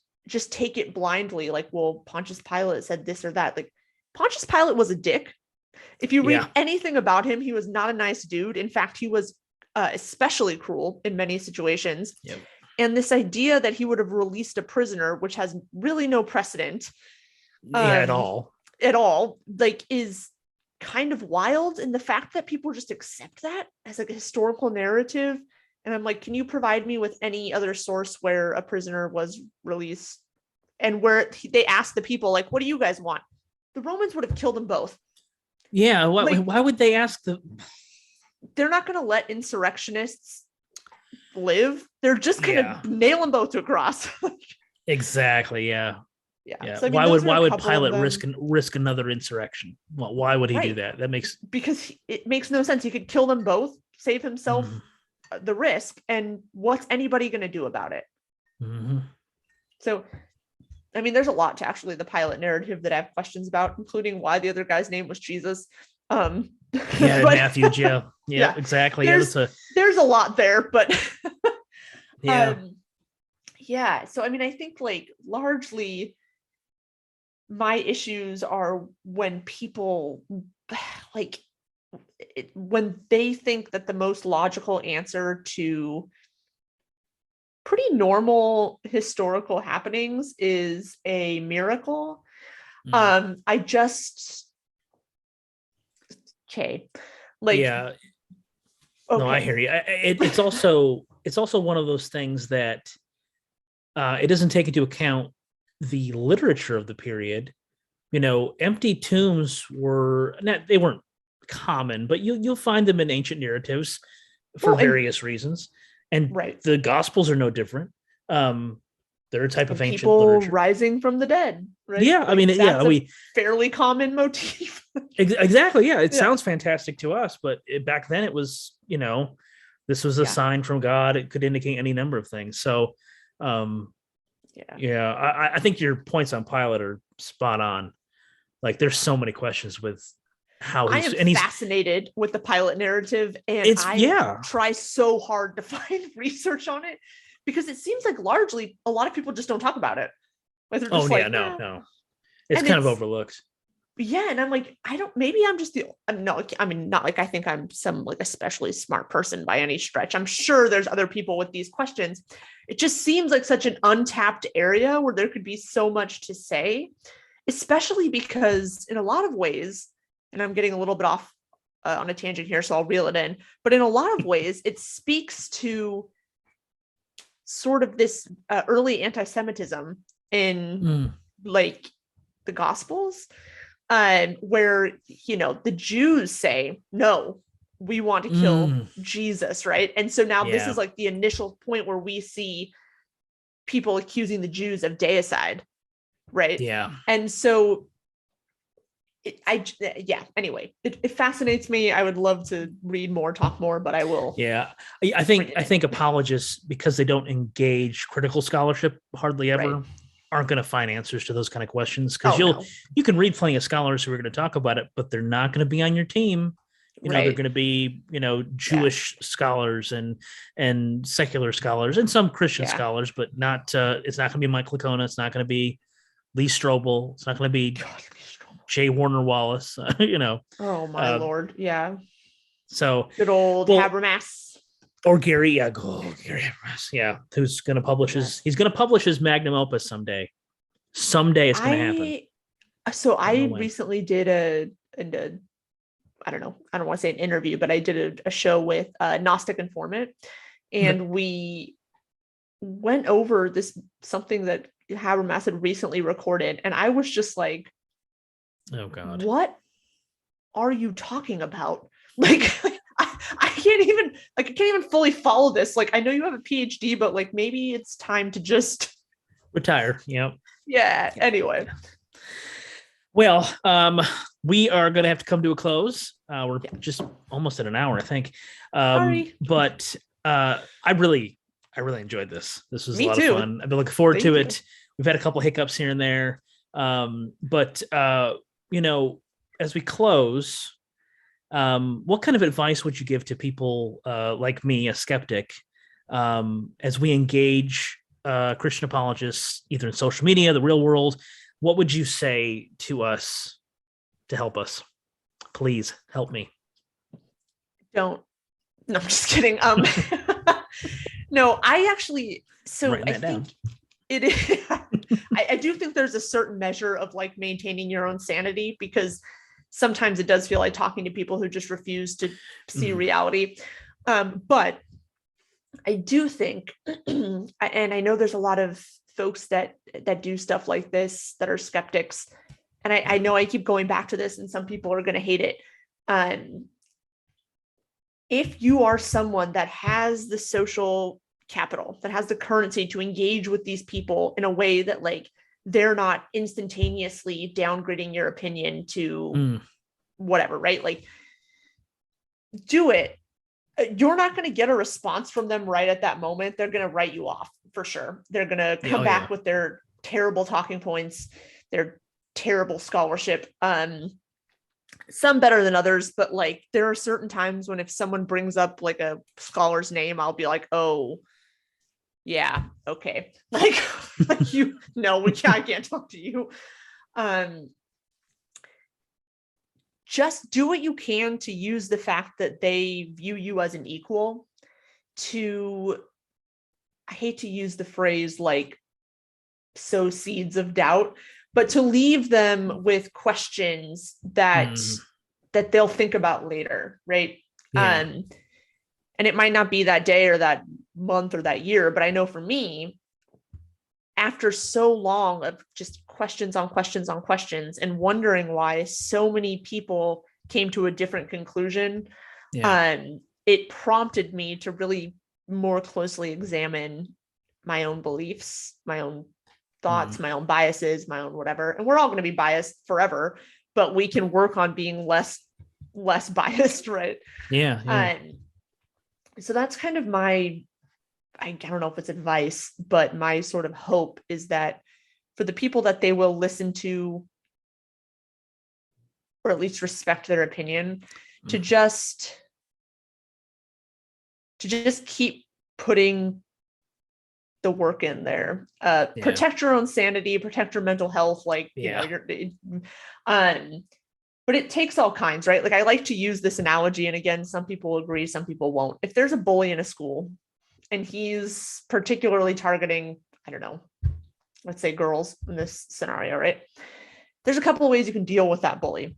take it blindly, like, well, Pontius Pilate said this or that. Like, Pontius Pilate was a dick. If you read anything about him, he was not a nice dude. In fact, he was especially cruel in many situations. Yep. And this idea that he would have released a prisoner, which has really no precedent at all, like, is kind of wild. And the fact that people just accept that as like a historical narrative. And I'm like, can you provide me with any other source where a prisoner was released and where they asked the people, like, what do you guys want? The Romans would have killed them both. Yeah. Why would they ask They're not going to let insurrectionists live. They're just going to nail them both to a cross. Exactly. Yeah. Yeah. So, I mean, why would Pilate risk another insurrection? Well, why would he do that? Because it makes no sense. He could kill them both, save himself the risk, and what's anybody going to do about it? So, I mean, there's a lot to actually the Pilate narrative that I have questions about, including why the other guy's name was Jesus. Matthew. Yeah, exactly. There's a lot there, but So, I mean, I think like largely my issues are when people like when they think that the most logical answer to pretty normal historical happenings is a miracle. I just okay. No, I hear you. It's also one of those things that it doesn't take into account the literature of the period. Empty tombs they weren't common, but you'll find them in ancient narratives for various reasons. And the Gospels are no different. They're a type of ancient literature. Rising from the dead, right? Yeah, I mean, that's a fairly common motif. Exactly. Yeah, it sounds fantastic to us, but back then it was, this was a sign from God. It could indicate any number of things. So, I think your points on Pilate are spot on. Like, there's so many questions with how he's fascinated with the Pilate narrative, and I try so hard to find research on it because it seems like largely a lot of people just don't talk about it. Like, no, it's kind of overlooked. Yeah, and I'm like, maybe I'm just not like I think I'm some like especially smart person by any stretch. I'm sure there's other people with these questions. It just seems like such an untapped area where there could be so much to say, especially because in a lot of ways, and I'm getting a little bit off on a tangent here, so I'll reel it in, but in a lot of ways, it speaks to sort of this early anti-Semitism in like the Gospels, where, the Jews say, no, we want to kill Jesus, right? And so now this is like the initial point where we see people accusing the Jews of deicide, right? Yeah. And so anyway, it fascinates me. I would love to read more, talk more, but I will. Yeah. I think apologists, because they don't engage critical scholarship hardly ever, aren't going to find answers to those kind of questions, because you can read plenty of scholars who are going to talk about it, but they're not going to be on your team. They're going to be, Jewish scholars and secular scholars and some Christian scholars, but not, it's not going to be Mike Licona. It's not going to be, Lee Strobel. It's not going to be God, Lee Strobel. J. Warner Wallace. Oh my Lord. Yeah. So good old Habermas. Or Gary, Gary Habermas, who's going to publish he's going to publish his magnum opus someday. Someday it's going to happen. So I recently did a I don't know, I don't want to say an interview, but I did a show with Gnostic Informant, and we went over something that Habermas had recently recorded, and I was just like, oh God, what are you talking about? Like, I can't even fully follow this. Like, I know you have a PhD, but like maybe it's time to just retire. Yep. Yeah. Anyway. Well, we are going to have to come to a close. We're just almost at an hour, I think. Sorry. But I really enjoyed this. This was Me a lot too. of fun. I've been looking forward to you. it. We've had a couple hiccups here and there. But as we close, what kind of advice would you give to people like me, a skeptic, as we engage Christian apologists, either in social media, the real world? What would you say to us to help us? Please help me. No, I'm just kidding. No, I actually, so I think it is, I do think there's a certain measure of like maintaining your own sanity, because sometimes it does feel like talking to people who just refuse to see reality. But I do think, and I know there's a lot of folks that do stuff like this that are skeptics, and I know I keep going back to this, and some people are going to hate it. If you are someone that has the social capital, that has the currency to engage with these people in a way that like they're not instantaneously downgrading your opinion to whatever, right? Like, do it. You're not going to get a response from them right at that moment. They're going to write you off for sure. They're going to come back with their terrible talking points, their terrible scholarship. Some better than others, but like there are certain times when if someone brings up like a scholar's name, I'll be like, oh yeah, okay. Like you know, I can't talk to you. Just do what you can to use the fact that they view you as an equal to, I hate to use the phrase like sow seeds of doubt, but to leave them with questions that they'll think about later, right? And it might not be that day or that month or that year, but I know for me, after so long of just questions on questions on questions and wondering why so many people came to a different conclusion, it prompted me to really more closely examine my own beliefs, my own thoughts, my own biases, my own whatever. And we're all going to be biased forever, but we can work on being less biased, right? So that's kind of my, I don't know if it's advice, but my sort of hope is that for the people that they will listen to, or at least respect their opinion, to just keep putting the work in there, protect your own sanity, protect your mental health. Like, you know, but it takes all kinds, right? Like I like to use this analogy, and again, some people agree, some people won't. If there's a bully in a school and he's particularly targeting, I don't know, let's say girls in this scenario, right? There's a couple of ways you can deal with that bully.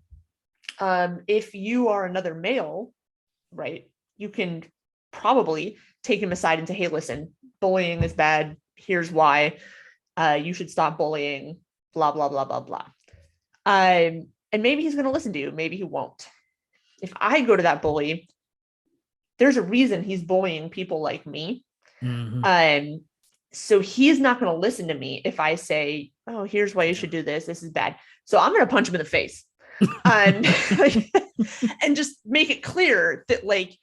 If you are another male, right, you can probably take him aside and say, hey, listen, bullying is bad. Here's why. You should stop bullying, blah, blah, blah, blah, blah. And maybe he's going to listen to you. Maybe he won't. If I go to that bully, there's a reason he's bullying people like me. So he's not going to listen to me if I say, oh, here's why you should do this. This is bad. So I'm going to punch him in the face and just make it clear that like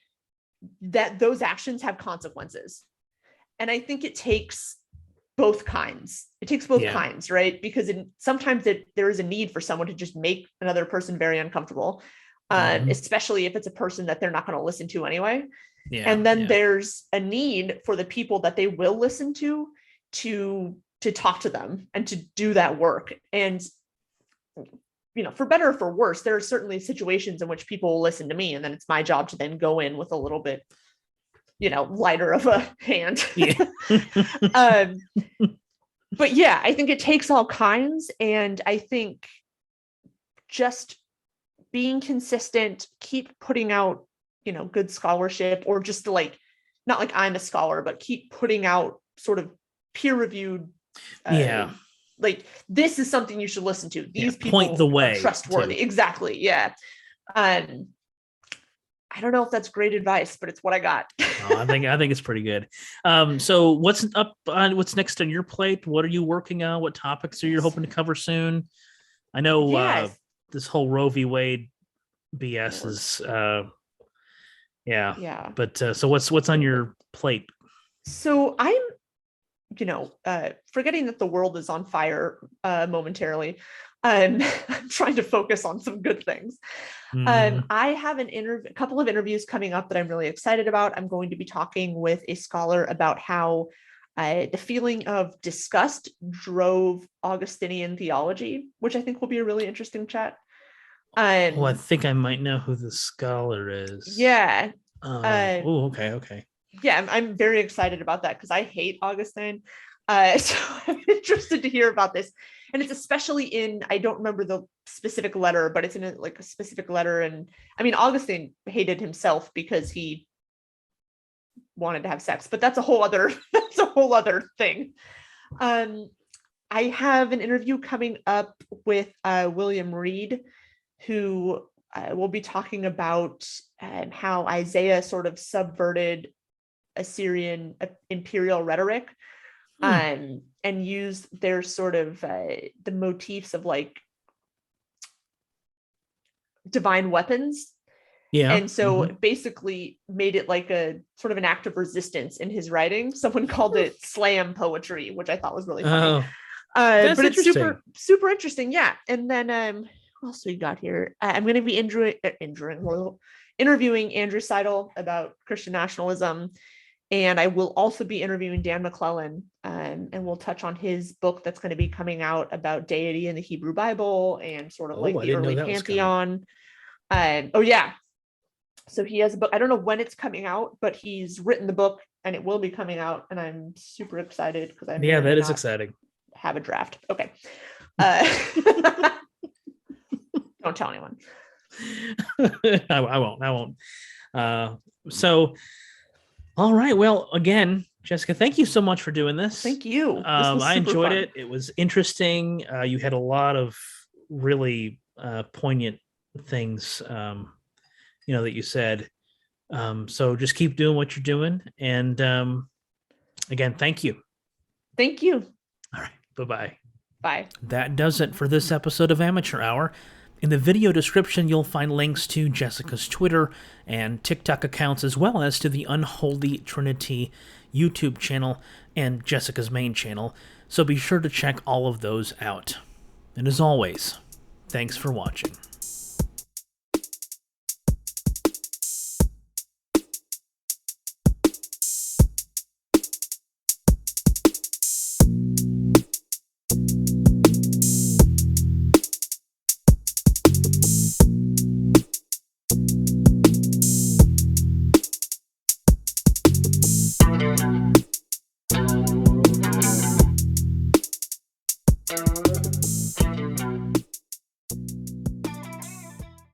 that those actions have consequences. And I think it takes both kinds. It takes both kinds, right? Because sometimes there is a need for someone to just make another person very uncomfortable, especially if it's a person that they're not going to listen to anyway. And then there's a need for the people that they will listen to to talk to them and to do that work. And, for better or for worse, there are certainly situations in which people will listen to me, and then it's my job to then go in with a little bit, lighter of a hand. Yeah. But yeah, I think it takes all kinds. And I think just being consistent, keep putting out, good scholarship, or just not like I'm a scholar, but keep putting out sort of peer-reviewed. Like, this is something you should listen to. These people point the way are trustworthy. too. Exactly. Yeah. I don't know if that's great advice, but it's what I got. I think it's pretty good. So what's next on your plate? What are you working on? What topics are you hoping to cover soon? I know this whole Roe v. Wade BS is yeah. But so what's on your plate? So I'm forgetting that the world is on fire momentarily. I'm trying to focus on some good things. I have a couple of interviews coming up that I'm really excited about. I'm going to be talking with a scholar about how the feeling of disgust drove Augustinian theology, which I think will be a really interesting chat. I think I might know who the scholar is. Yeah. Okay. Yeah, I'm very excited about that because I hate Augustine. So I'm interested to hear about this. And it's especially I don't remember the specific letter, but it's in a specific letter. And I mean, Augustine hated himself because he wanted to have sex, but that's a whole other thing. I have an interview coming up with William Reed, who will be talking about how Isaiah sort of subverted Assyrian imperial rhetoric. And use their sort of the motifs of divine weapons. Yeah. And so basically made it like a sort of an act of resistance in his writing. Someone called it slam poetry, which I thoued was really funny. But it's super, super interesting. Yeah. And then what else we got here? I'm going to be interviewing Andrew Seidel about Christian nationalism. And I will also be interviewing Dan McClellan, and we'll touch on his book that's going to be coming out about deity in the Hebrew Bible and sort of the early pantheon. So he has a book. I don't know when it's coming out, but he's written the book and it will be coming out. And I'm super excited because that is exciting. Have a draft. Okay. Don't tell anyone. I won't. So. All right. Well, again, Jessica, thank you so much for doing this. Thank you. I enjoyed it. It was interesting. You had a lot of really poignant things, that you said. So just keep doing what you're doing. And again, thank you. Thank you. All right. Bye-bye. Bye. That does it for this episode of Amateur Hour. In the video description, you'll find links to Jessica's Twitter and TikTok accounts, as well as to the Unholy Trinity YouTube channel and Jessica's main channel, so be sure to check all of those out. And as always, thanks for watching.